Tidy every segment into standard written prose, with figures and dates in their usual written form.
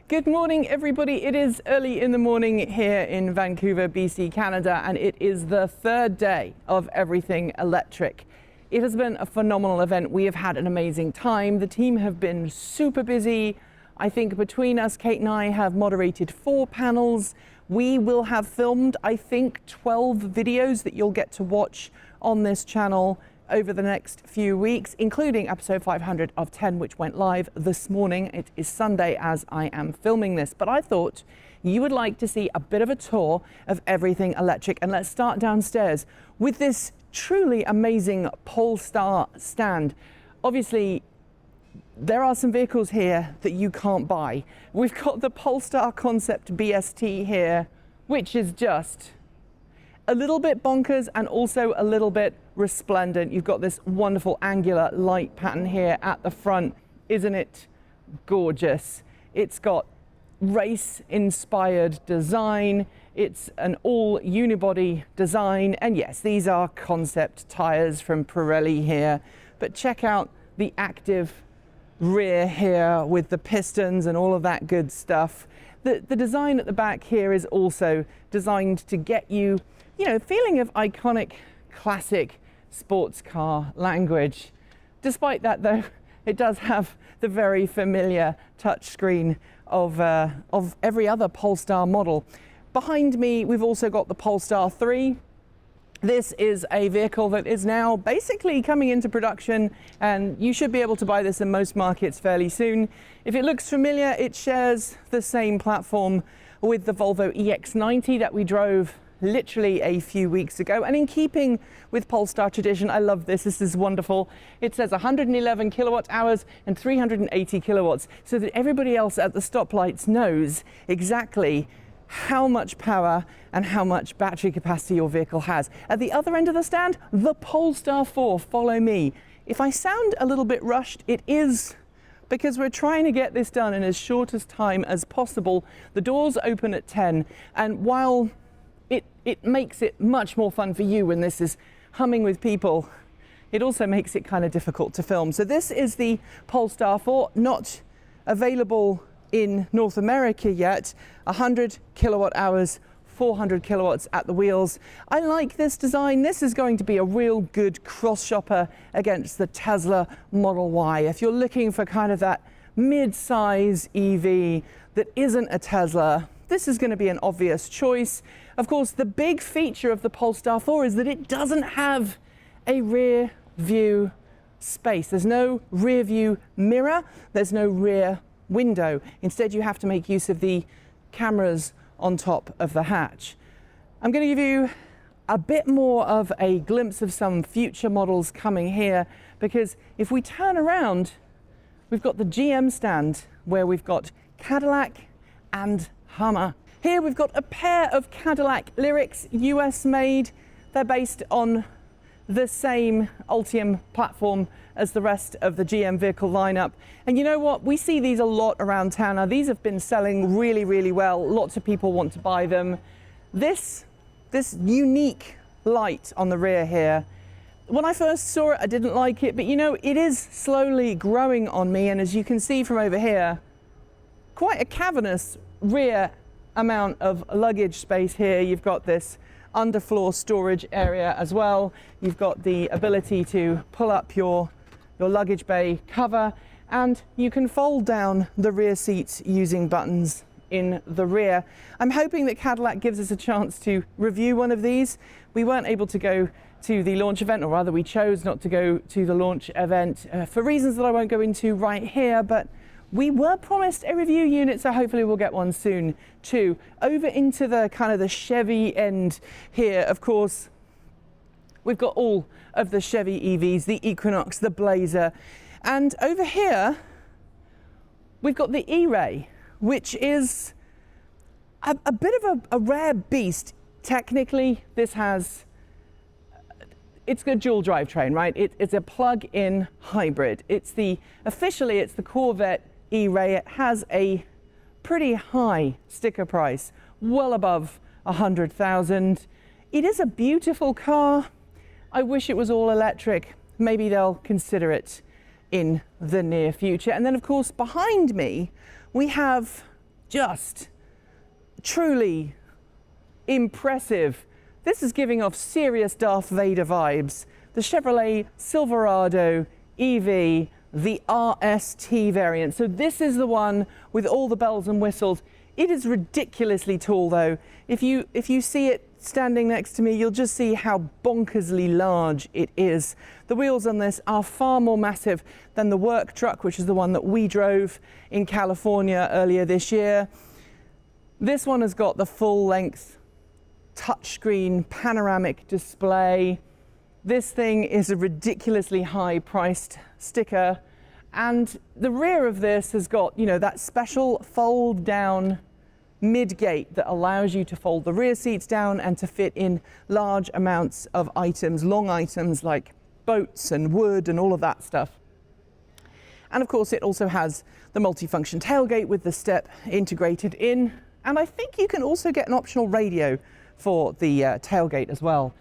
Good morning, everybody. It is early in the morning here in Vancouver, BC, Canada, and it is the third day of Everything Electric. It has been a phenomenal event. We have had an amazing time. The team have been super busy. I think between us, Kate and I have moderated 4 panels. We will have filmed, I think, 12 videos that you'll get to watch on this channel over the next few weeks, including episode 500 of 10, which went live this morning. It is Sunday as I am filming this, but I thought you would like to see a bit of a tour of Everything Electric. And let's start downstairs with this truly amazing Polestar stand. Obviously, there are some vehicles here that you can't buy. We've got the Polestar Concept BST here, which is just a little bit bonkers and also a little bit resplendent. You've got this wonderful angular light pattern here at the front. Isn't it gorgeous? It's got race-inspired design. It's an all unibody design. And yes, these are concept tires from Pirelli here. But check out the active rear here with the pistons and all of that good stuff. The design at the back here is also designed to get you, feeling of iconic, classic sports car language. Despite that, though, it does have the very familiar touchscreen of every other Polestar model. Behind me, we've also got the Polestar 3. This is a vehicle that is now basically coming into production, and you should be able to buy this in most markets fairly soon. If it looks familiar, it shares the same platform with the Volvo EX90 that we drove literally a few weeks ago. And in keeping with Polestar tradition, I love this. This is wonderful. It says 111 kilowatt hours and 380 kilowatts, so that everybody else at the stoplights knows exactly how much power and how much battery capacity your vehicle has. At the other end of the stand, the Polestar 4, follow me. If I sound a little bit rushed, it is because we're trying to get this done in as short as time as possible. The doors open at 10, and while it makes it much more fun for you when this is humming with people, it also makes it kind of difficult to film. So this is the Polestar 4, not available in North America yet. 100 kilowatt hours, 400 kilowatts at the wheels. I like this design. This is going to be a real good cross shopper against the Tesla Model Y. If you're looking for kind of that mid-size EV that isn't a Tesla, this is going to be an obvious choice. Of course, the big feature of the Polestar 4 is that it doesn't have a rear view space. There's no rear view mirror. There's no rear window. Instead, you have to make use of the cameras on top of the hatch. I'm going to give you a bit more of a glimpse of some future models coming here, because if we turn around, we've got the GM stand where we've got Cadillac and Hummer. Here we've got a pair of Cadillac Lyrics, US made. They're based on the same Ultium platform as the rest of the GM vehicle lineup. And you know what? We see these a lot around town. Now, these have been selling really, really well. Lots of people want to buy them. This unique light on the rear here, when I first saw it, I didn't like it, but it is slowly growing on me. And as you can see from over here, quite a cavernous rear amount of luggage space here. You've got this underfloor storage area as well. You've got the ability to pull up your luggage bay cover, and you can fold down the rear seats using buttons in the rear. I'm hoping that Cadillac gives us a chance to review one of these. We weren't able to go to the launch event, or rather we chose not to go to the launch event for reasons that I won't go into right here, but we were promised a review unit, so hopefully we'll get one soon too. Over into the kind of the Chevy end here, of course, we've got all of the Chevy EVs, the Equinox, the Blazer. And over here, we've got the E-Ray, which is a bit of a rare beast. Technically, it's a dual drivetrain, right? It's a plug-in hybrid. Officially, it's the Corvette E-Ray. It has a pretty high sticker price, well above 100,000. It is a beautiful car. I wish it was all electric. Maybe they'll consider it in the near future. And then, of course, behind me, we have just truly impressive. This is giving off serious Darth Vader vibes. The Chevrolet Silverado EV, the RST variant. So this is the one with all the bells and whistles. It is ridiculously tall though. If you see it standing next to me, you'll just see how bonkersly large it is. The wheels on this are far more massive than the work truck, which is the one that we drove in California earlier this year. This one has got the full length touchscreen panoramic display. This thing is a ridiculously high priced sticker, and the rear of this has got, you know, that special fold down mid-gate that allows you to fold the rear seats down and to fit in large amounts of items, long items like boats and wood and all of that stuff. And of course it also has the multifunction tailgate with the step integrated in, and I think you can also get an optional radio for the tailgate as well.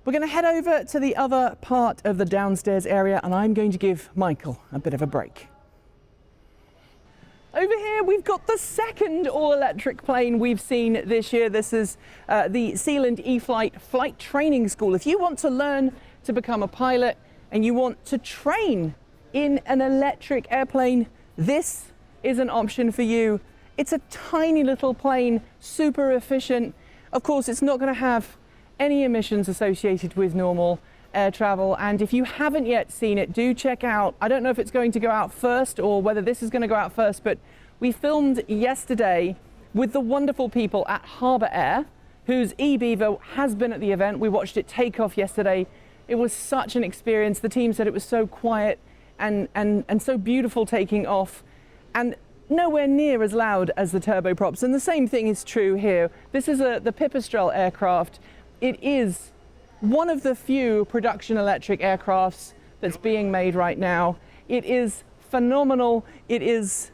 We're going to head over to the other part of the downstairs area, and I'm going to give Michael a bit of a break. Over here we've got the second all-electric plane we've seen this year. This is the Sealand E-Flight Flight Training School. If you want to learn to become a pilot and you want to train in an electric airplane, this is an option for you. It's a tiny little plane, super efficient. Of course, it's not going to have any emissions associated with normal air travel, and if you haven't yet seen it, do check out, I don't know if it's going to go out first or whether this is going to go out first, but we filmed yesterday with the wonderful people at Harbour Air, whose eBeaver has been at the event. We watched it take off yesterday. It was such an experience. The team said it was so quiet and so beautiful taking off, and nowhere near as loud as the turboprops. And the same thing is true here. This is the Pipistrel aircraft. It is one of the few production electric aircrafts that's being made right now. It is phenomenal. It is,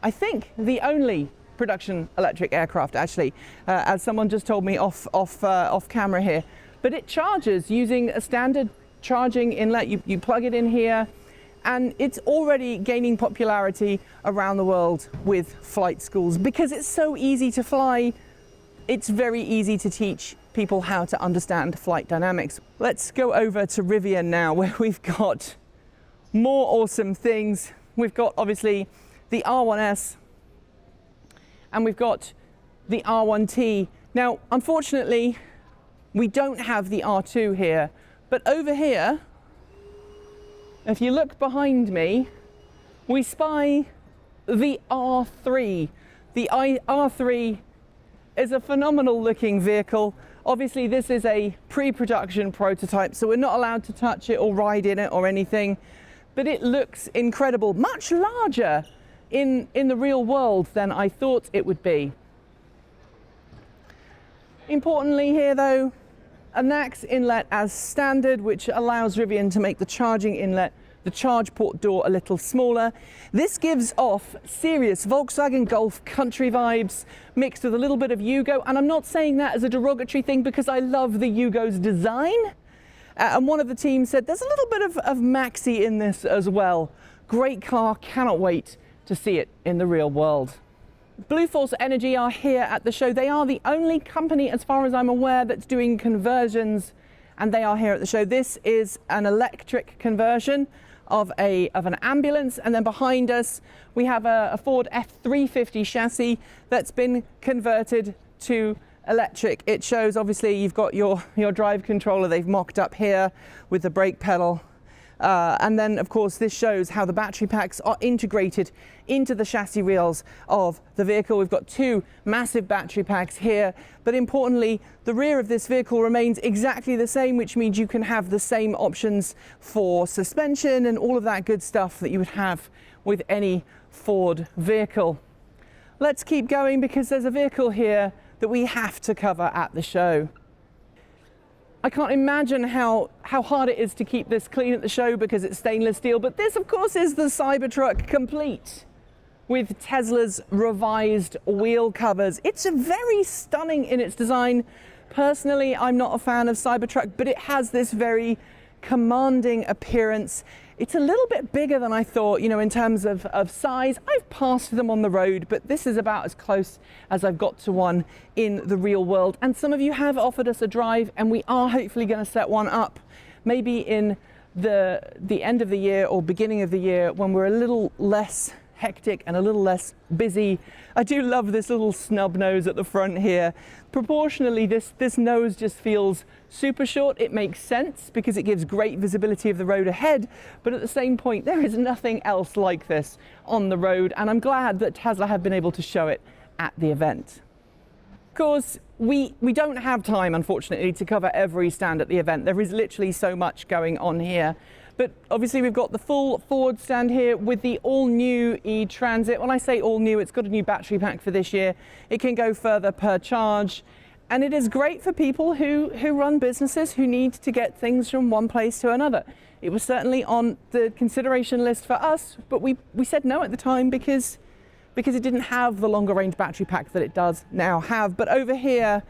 I think, the only production electric aircraft, actually, as someone just told me off camera here. But it charges using a standard charging inlet. You plug it in here, and it's already gaining popularity around the world with flight schools because it's so easy to fly. It's very easy to teach people how to understand flight dynamics. Let's go over to Rivian now, where we've got more awesome things. We've got obviously the R1S and we've got the R1T. Now, unfortunately, we don't have the R2 here, but over here, if you look behind me, we spy the R3. The R3 is a phenomenal looking vehicle. Obviously this is a pre-production prototype, so we're not allowed to touch it or ride in it or anything, but it looks incredible, much larger in the real world than I thought it would be. Importantly here though, a NACS inlet as standard, which allows Rivian to make the charging inlet, the charge port door, a little smaller. This gives off serious Volkswagen Golf country vibes mixed with a little bit of Yugo, and I'm not saying that as a derogatory thing because I love the Yugo's design. And one of the team said there's a little bit of Maxi in this as well. Great car, cannot wait to see it in the real world. Blue Force Energy are here at the show. They are the only company, as far as I'm aware, that's doing conversions, and they are here at the show. This is an electric conversion of an ambulance, and then behind us we have a Ford F350 chassis that's been converted to electric. It shows, obviously, you've got your drive controller they've mocked up here with the brake pedal. And then, of course, this shows how the battery packs are integrated into the chassis wheels of the vehicle. We've got two massive battery packs here, but importantly, the rear of this vehicle remains exactly the same, which means you can have the same options for suspension and all of that good stuff that you would have with any Ford vehicle. Let's keep going because there's a vehicle here that we have to cover at the show. I can't imagine how hard it is to keep this clean at the show because it's stainless steel, but this of course is the Cybertruck complete with Tesla's revised wheel covers. It's very stunning in its design. Personally, I'm not a fan of Cybertruck, but it has this very commanding appearance. It's a little bit bigger than I thought, you know, in terms of size. I've passed them on the road, but this is about as close as I've got to one in the real world. And some of you have offered us a drive, and we are hopefully going to set one up, maybe in the end of the year or beginning of the year when we're a little less hectic and a little less busy. I do love this little snub nose at the front here. Proportionally, this nose just feels super short. It makes sense because it gives great visibility of the road ahead, but at the same point, there is nothing else like this on the road, and I'm glad that Tesla have been able to show it at the event. Of course, we don't have time, unfortunately, to cover every stand at the event. There is literally so much going on here. But obviously we've got the full Ford stand here with the all-new e-Transit. When I say all-new, it's got a new battery pack for this year. It can go further per charge. And it is great for people who run businesses who need to get things from one place to another. It was certainly on the consideration list for us, but we said no at the time because it didn't have the longer range battery pack that it does now have. But over here,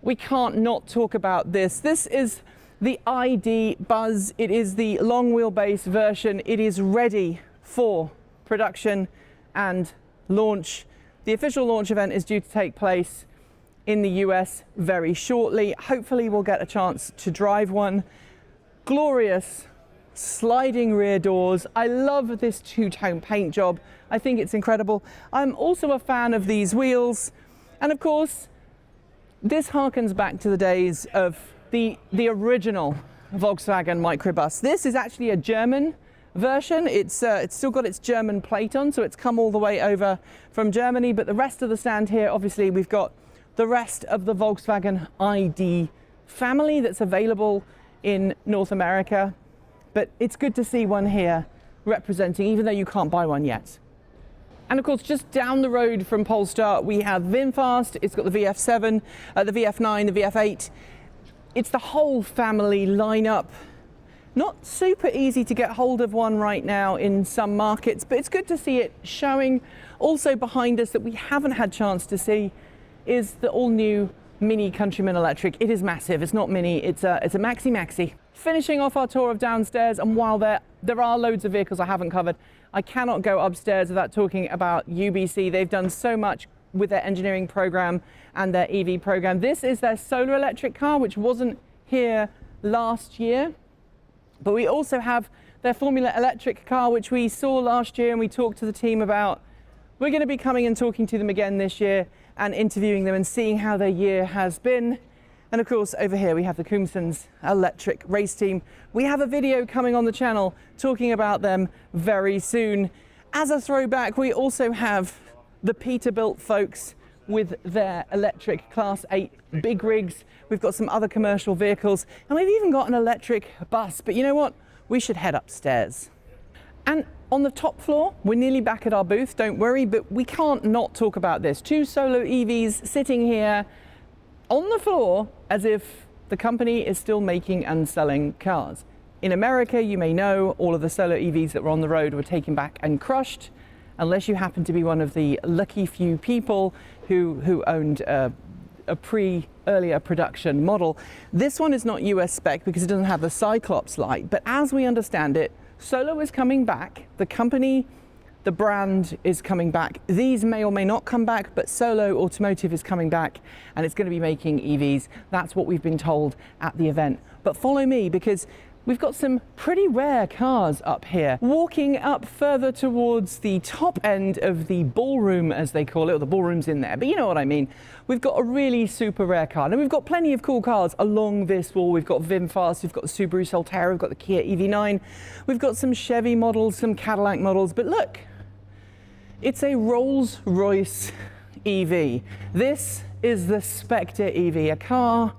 we can't not talk about this. This is the ID Buzz. It is the long wheelbase version. It is ready for production and launch. The official launch event is due to take place in the US very shortly. Hopefully we'll get a chance to drive one. Glorious sliding rear doors. I love this two-tone paint job. I think it's incredible. I'm also a fan of these wheels. And of course, this harkens back to the days of the original Volkswagen microbus. This is actually a German version. It's still got its German plate on, so it's come all the way over from Germany. But the rest of the stand here, obviously, we've got the rest of the Volkswagen ID family that's available in North America. But it's good to see one here representing, even though you can't buy one yet. And of course, just down the road from Polestar, we have VinFast. It's got the VF7, the VF9, the VF8. It's the whole family lineup. Not super easy to get hold of one right now in some markets, but it's good to see it showing. Also behind us that we haven't had chance to see is the all-new Mini Countryman Electric. It is massive. It's not mini. It's a maxi. Finishing off our tour of downstairs, and while there are loads of vehicles I haven't covered, I cannot go upstairs without talking about UBC. They've done so much with their engineering program and their EV program. This is their solar electric car, which wasn't here last year. But we also have their Formula Electric car, which we saw last year and we talked to the team about. We're going to be coming and talking to them again this year and interviewing them and seeing how their year has been. And of course, over here we have the Cumsons electric race team. We have a video coming on the channel talking about them very soon. As a throwback, we also have the Peterbilt folks with their electric Class 8 big rigs. We've got some other commercial vehicles, and we've even got an electric bus. But you know what? We should head upstairs. And on the top floor, we're nearly back at our booth, don't worry, but we can't not talk about this. 2 solar EVs sitting here on the floor as if the company is still making and selling cars. In America, you may know, all of the solar EVs that were on the road were taken back and crushed, unless you happen to be one of the lucky few people who owned a earlier production model. This one is not US spec because it doesn't have the Cyclops light, but as we understand it, Solo is coming back. The company, the brand is coming back. These may or may not come back, but Solo Automotive is coming back and it's going to be making EVs. That's what we've been told at the event. But follow me because we've got some pretty rare cars up here. Walking up further towards the top end of the ballroom, as they call it, or the ballroom's in there, but you know what I mean. We've got a really super rare car. And we've got plenty of cool cars along this wall. We've got VinFast, we've got the Subaru Solterra, we've got the Kia EV9, we've got some Chevy models, some Cadillac models, but look, it's a Rolls-Royce EV. This is the Spectre EV, a car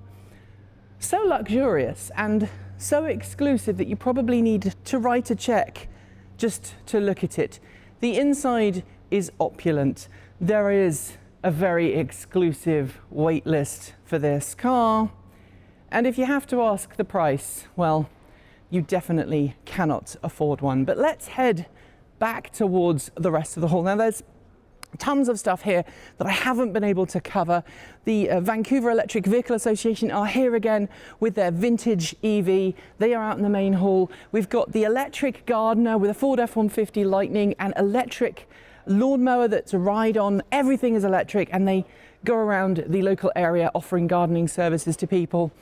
so luxurious and so exclusive that you probably need to write a check just to look at it. The inside is opulent. There is a very exclusive wait list for this car. And if you have to ask the price, well, you definitely cannot afford one. But let's head back towards the rest of the hall. Now there's Tons of stuff here that I haven't been able to cover. The Vancouver Electric Vehicle Association are here again with their vintage EV. They are out in the main hall. We've got the electric gardener with a Ford F-150 Lightning and electric lawnmower that's a ride on. Everything is electric, and they go around the local area offering gardening services to people.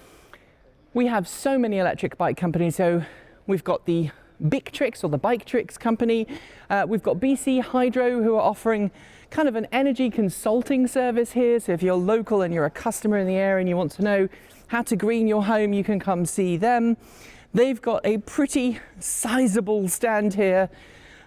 We have so many electric bike companies. So we've got the Bike Tricks or the Bike Tricks company. We've got BC Hydro, who are offering kind of an energy consulting service here. So if you're local and you're a customer in the area and you want to know how to green your home, you can come see them. They've got a pretty sizable stand here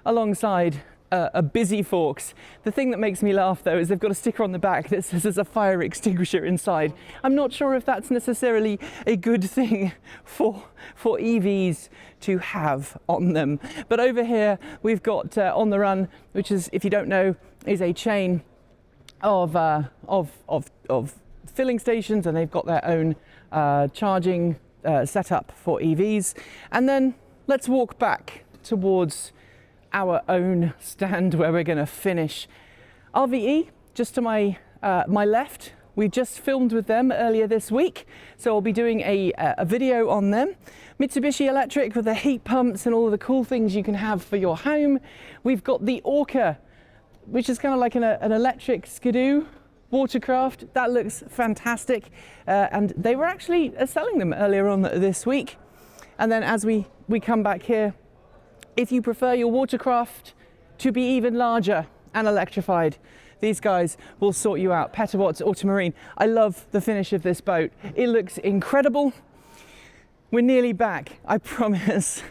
alongside a Busy Forks. The thing that makes me laugh though is they've got a sticker on the back that says there's a fire extinguisher inside. I'm not sure if that's necessarily a good thing for EVs to have on them. But over here we've got On the Run, which is, if you don't know, is a chain of filling stations, and they've got their own charging setup for EVs. And then let's walk back towards our own stand where we're going to finish. RVE, just to my left, we just filmed with them earlier this week, so I'll be doing a video on them. Mitsubishi Electric with the heat pumps and all of the cool things you can have for your home. We've got the Orca, which is kind of like an electric skidoo watercraft. That looks fantastic, and they were actually selling them earlier on this week. And then as we come back here, if you prefer your watercraft to be even larger and electrified, these guys will sort you out. Petawatts Automarine. I love the finish of this boat. It looks incredible. We're nearly back, I promise.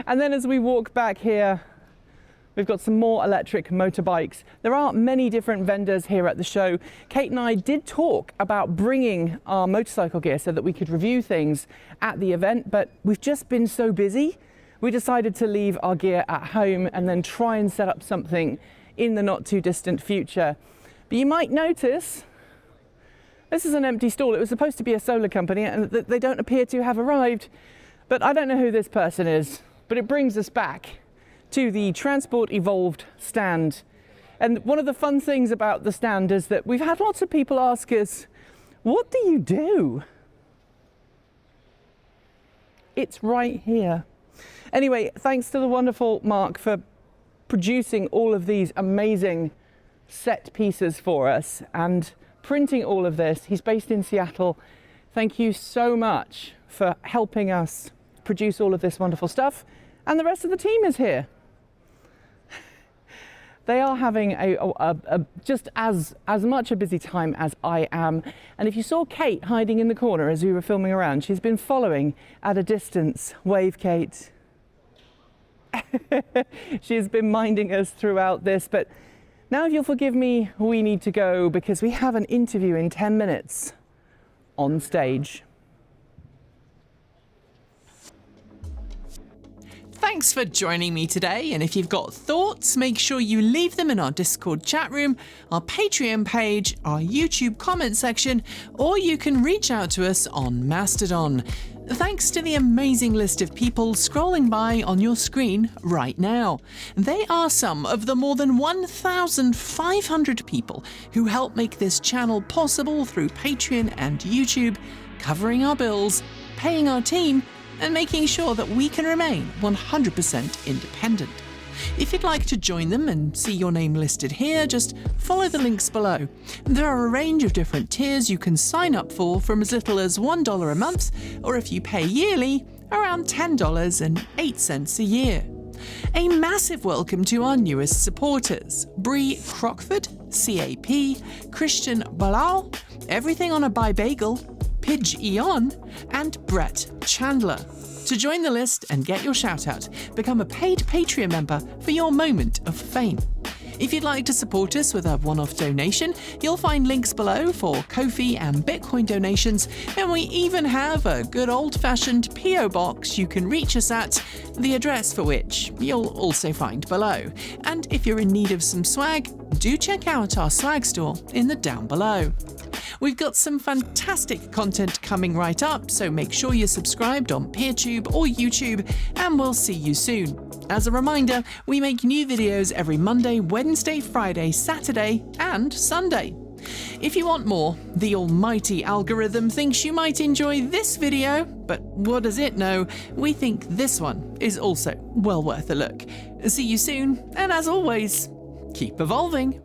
And then as we walk back here, we've got some more electric motorbikes. There are many different vendors here at the show. Kate and I did talk about bringing our motorcycle gear so that we could review things at the event, but we've just been so busy. We decided to leave our gear at home and then try and set up something in the not too distant future. But you might notice this is an empty stall. It was supposed to be a solar company and they don't appear to have arrived. But I don't know who this person is, but it brings us back to the Transport Evolved stand. And one of the fun things about the stand is that we've had lots of people ask us, what do you do? It's right here. Anyway, thanks to the wonderful Mark for producing all of these amazing set pieces for us and printing all of this. He's based in Seattle. Thank you so much for helping us produce all of this wonderful stuff. And the rest of the team is here. They are having a just as much a busy time as I am. And if you saw Kate hiding in the corner as we were filming around, she's been following at a distance. Wave, Kate. She's been minding us throughout this, but now if you'll forgive me, we need to go because we have an interview in 10 minutes on stage. Thanks for joining me today, and if you've got thoughts, make sure you leave them in our Discord chat room, our Patreon page, our YouTube comment section, or you can reach out to us on Mastodon. Thanks to the amazing list of people scrolling by on your screen right now. They are some of the more than 1,500 people who help make this channel possible through Patreon and YouTube, covering our bills, paying our team, and making sure that we can remain 100% independent. If you'd like to join them and see your name listed here, just follow the links below. There are a range of different tiers you can sign up for from as little as $1 a month, or if you pay yearly, around $10.08 a year. A massive welcome to our newest supporters, Bree Crockford, CAP, Christian Balal, Everything on a Bi-Bagel, Pidge Eon, and Brett Chandler. To join the list and get your shout out, become a paid Patreon member for your moment of fame. If you'd like to support us with a one-off donation, you'll find links below for Ko-fi and Bitcoin donations, and we even have a good old-fashioned PO box you can reach us at, the address for which you'll also find below. And if you're in need of some swag, do check out our swag store in the down below. We've got some fantastic content coming right up, so make sure you're subscribed on PeerTube or YouTube, and we'll see you soon. As a reminder, we make new videos every Monday, Wednesday, Friday, Saturday, and Sunday. If you want more, the almighty algorithm thinks you might enjoy this video, but what does it know? We think this one is also well worth a look. See you soon, and as always, keep evolving.